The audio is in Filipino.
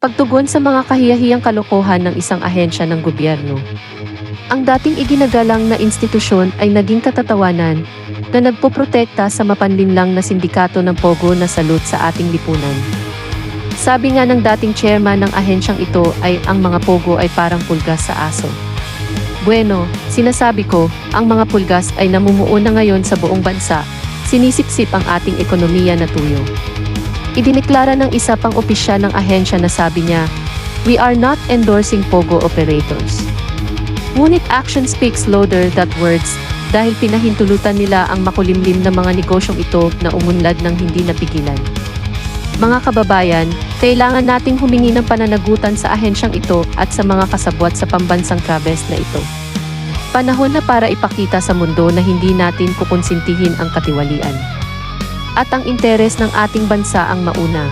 Pagtugon sa mga kahiyahiyang kalokohan ng isang ahensya ng gobyerno. Ang dating iginagalang na institusyon ay naging katatawanan na nagpoprotekta sa mapanlinlang na sindikato ng Pogo na salot sa ating lipunan. Sabi nga ng dating chairman ng ahensyang ito ay ang mga Pogo ay parang pulgas sa aso. Bueno, sinasabi ko, ang mga pulgas ay namumuo na ngayon sa buong bansa, sinisipsip ang ating ekonomiya na tuyo. Idineklara ng isa pang opisyal ng ahensya na sabi niya, "We are not endorsing Pogo operators." Ngunit action speaks louder than words dahil pinahintulutan nila ang makulimlim na mga negosyong ito na umunlad ng hindi napigilan. Mga kababayan, kailangan nating humingi ng pananagutan sa ahensyang ito at sa mga kasabwat sa pambansang Krabes na ito. Panahon na para ipakita sa mundo na hindi natin kukonsintihin ang katiwalian. At ang interes ng ating bansa ang mauna.